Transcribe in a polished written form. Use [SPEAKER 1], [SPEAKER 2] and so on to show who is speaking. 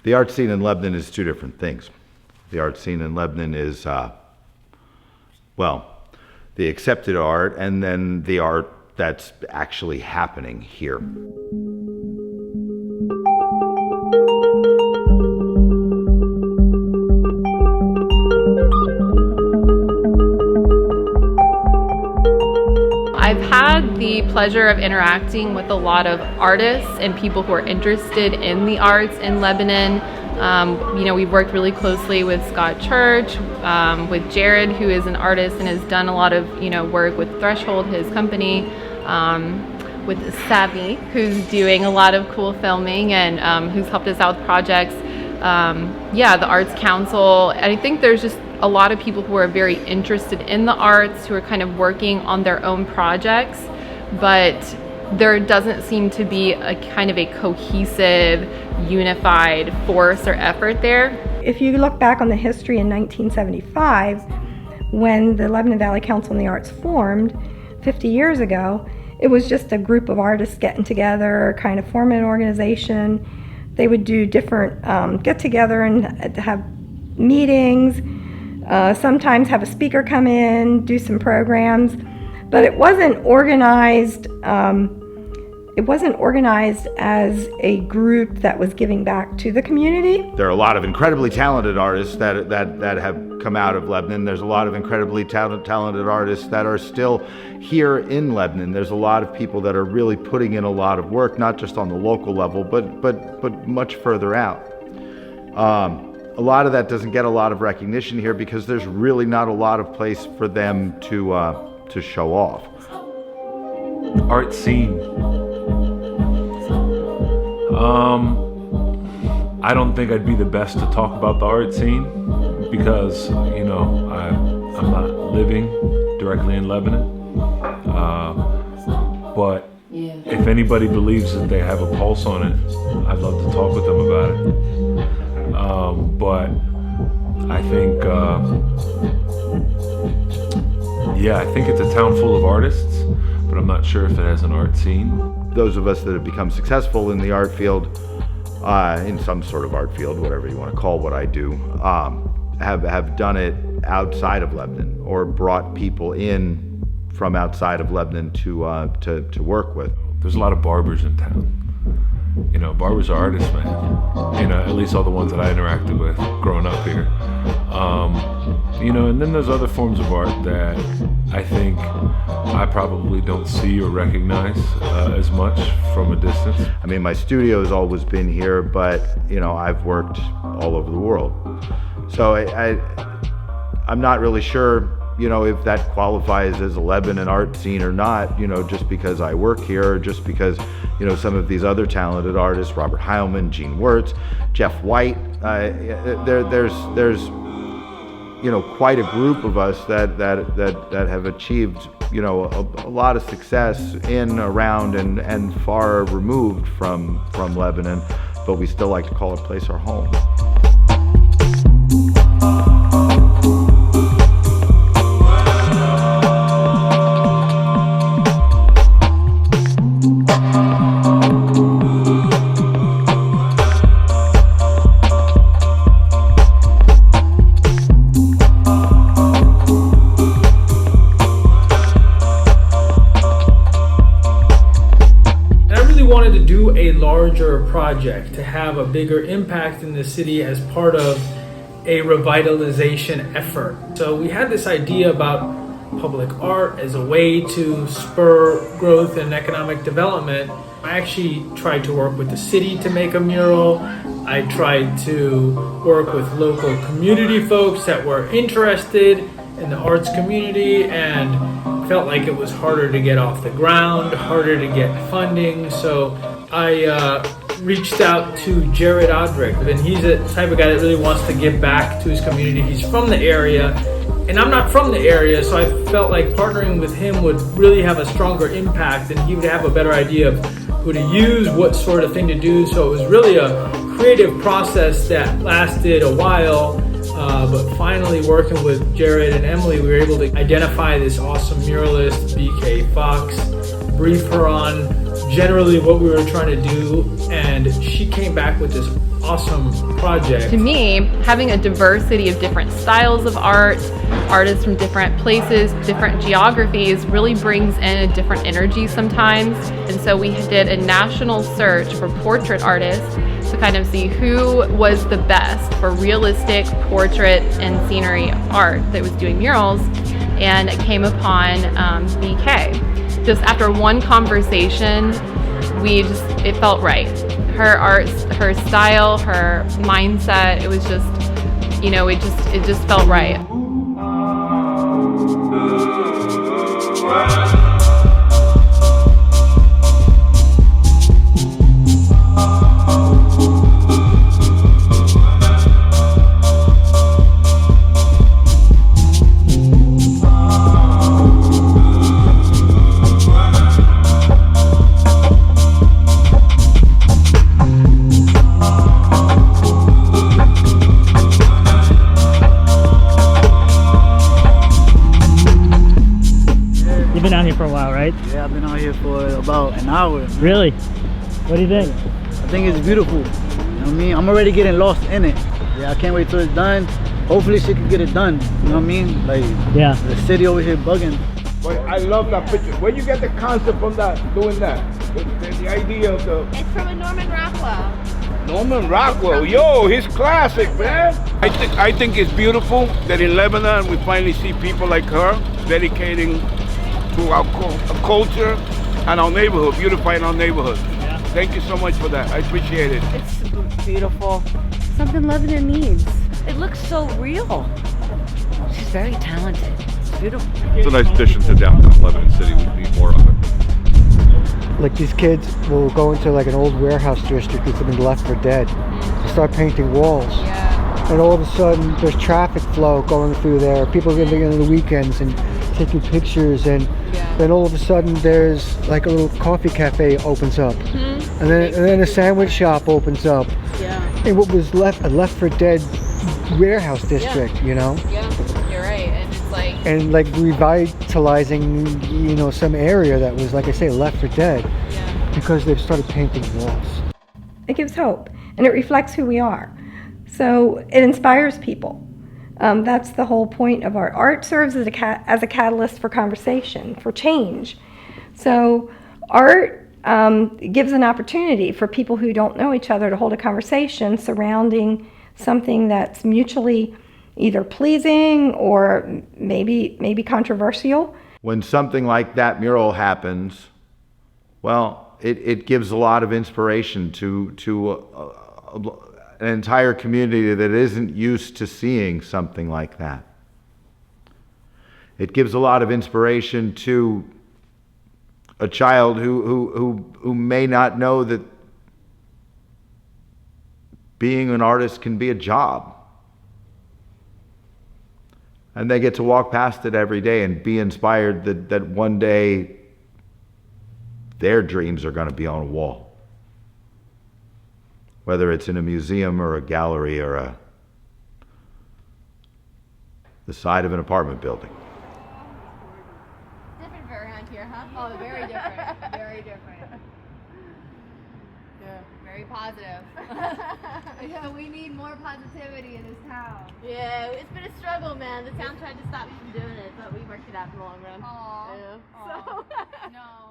[SPEAKER 1] The art scene in Lebanon is two different things. The art scene in Lebanon is, well, the accepted art and then the art that's actually happening here.
[SPEAKER 2] I've had the pleasure of interacting with a lot of artists and people who are interested in the arts in Lebanon. We've worked really closely with Scott Church, with Jared, who is an artist and has done a lot of, work with Threshold, his company, with Savvy, who's doing a lot of cool filming and who's helped us out with projects. The Arts Council. And I think there's just a lot of people who are very interested in the arts, who are kind of working on their own projects, but there doesn't seem to be a kind of a cohesive, unified force or effort there.
[SPEAKER 3] If you look back on the history in 1975, when the Lebanon Valley Council on the Arts formed 50 years ago, it was just a group of artists getting together, kind of forming an organization. They would do different get together and have meetings, sometimes have a speaker come in, do some programs, but it wasn't organized. It wasn't organized as a group that was giving back to the community.
[SPEAKER 1] There are a lot of incredibly talented artists that have come out of Lebanon. There's a lot of incredibly talented artists that are still here in Lebanon. There's a lot of people that are really putting in a lot of work, not just on the local level, but much further out. A lot of that doesn't get a lot of recognition here because there's really not a lot of place for them to show off.
[SPEAKER 4] Art scene. I don't think I'd be the best to talk about the art scene because, I'm not living directly in Lebanon. But if anybody believes that they have a pulse on it, I'd love to talk with them about it. But I think, I think it's a town full of artists, but I'm not sure if it has an art scene.
[SPEAKER 1] Those of us that have become successful in the art field, in some sort of art field, whatever you want to call what I do, have done it outside of Lebanon or brought people in from outside of Lebanon to work with.
[SPEAKER 4] There's a lot of barbers in town. Barbers are artists, man. At least all the ones that I interacted with growing up here. And then there's other forms of art that I think I probably don't see or recognize as much from a distance.
[SPEAKER 1] I mean, my studio has always been here, but I've worked all over the world. So I'm not really sure, if that qualifies as a Lebanon art scene or not, just because I work here or just because, some of these other talented artists, Robert Heilman, Gene Wirtz, Jeff White, there's quite a group of us that have achieved, a lot of success in, around, and far removed from Lebanon, but we still like to call a place our home.
[SPEAKER 5] Wanted to do a larger project to have a bigger impact in the city as part of a revitalization effort. So we had this idea about public art as a way to spur growth and economic development. I actually tried to work with the city to make a mural. I tried to work with local community folks that were interested in the arts community and felt like it was harder to get off the ground, harder to get funding. So I reached out to Jared Odrick, and he's the type of guy that really wants to give back to his community. He's from the area, and I'm not from the area, so I felt like partnering with him would really have a stronger impact, and he would have a better idea of who to use, what sort of thing to do. So it was really a creative process that lasted a while. But finally, working with Jared and Emily, we were able to identify this awesome muralist, BK Fox, brief her on generally what we were trying to do, and she came back with this awesome project.
[SPEAKER 2] To me, having a diversity of different styles of art, artists from different places, different geographies, really brings in a different energy sometimes. And so we did a national search for portrait artists to kind of see who was the best for realistic portrait and scenery art that was doing murals, and it came upon BK. Just after one conversation, it felt right. Her art, her style, her mindset, it was just, it just felt right.
[SPEAKER 6] You've been out here for a while, right?
[SPEAKER 7] Yeah, I've been out here for about an hour.
[SPEAKER 6] Really? What do you think?
[SPEAKER 7] I think it's beautiful. You know what I mean? I'm already getting lost in it. Yeah, I can't wait till it's done. Hopefully she can get it done. You know what I mean? Like,
[SPEAKER 6] yeah,
[SPEAKER 7] the city over here bugging.
[SPEAKER 8] But I love that picture. Where you get the concept from that, doing that? The idea of the...
[SPEAKER 9] It's from a Norman Rockwell.
[SPEAKER 8] Norman Rockwell, yo, he's classic, man. I think it's beautiful that in Lebanon we finally see people like her dedicating to our culture and our neighborhood, beautifying our neighborhood.
[SPEAKER 6] Yeah.
[SPEAKER 8] Thank you so much for that. I appreciate it.
[SPEAKER 9] It's beautiful. Something Lebanon needs. It looks so real. She's very talented. It's beautiful.
[SPEAKER 10] It's a nice addition to downtown Lebanon City. We need more of it.
[SPEAKER 11] Like these kids will go into like an old warehouse district that's been left for dead and start painting walls.
[SPEAKER 2] Yeah.
[SPEAKER 11] And all of a sudden there's traffic flow going through there. People are getting in the weekends and taking pictures, and then all of a sudden there's like a little coffee cafe opens up. And then a sandwich shop opens up.
[SPEAKER 2] Yeah.
[SPEAKER 11] And what was left, a left for dead warehouse district, you know?
[SPEAKER 2] Yeah, you're right. And it's like...
[SPEAKER 11] And like revitalizing, you know, some area that was, like I say, left for dead.
[SPEAKER 2] Yeah.
[SPEAKER 11] Because they've started painting walls.
[SPEAKER 3] It gives hope, and it reflects who we are. So it inspires people. That's the whole point of art. Art serves as a catalyst for conversation, for change. So art gives an opportunity for people who don't know each other to hold a conversation surrounding something that's mutually either pleasing or maybe controversial.
[SPEAKER 1] When something like that mural happens, well, it gives a lot of inspiration to an entire community that isn't used to seeing something like that. It gives a lot of inspiration to a child who may not know that being an artist can be a job. And they get to walk past it every day and be inspired that one day their dreams are going to be on a wall. Whether it's in a museum or a gallery or the side of an apartment building.
[SPEAKER 9] Different around here, huh? Oh, very different. Very different. Yeah. Very positive. Yeah, we need more positivity in this town. Yeah, it's been a struggle, man. The town tried to stop me from doing it, but we worked it out in the long run. Aww. Yeah. So. No.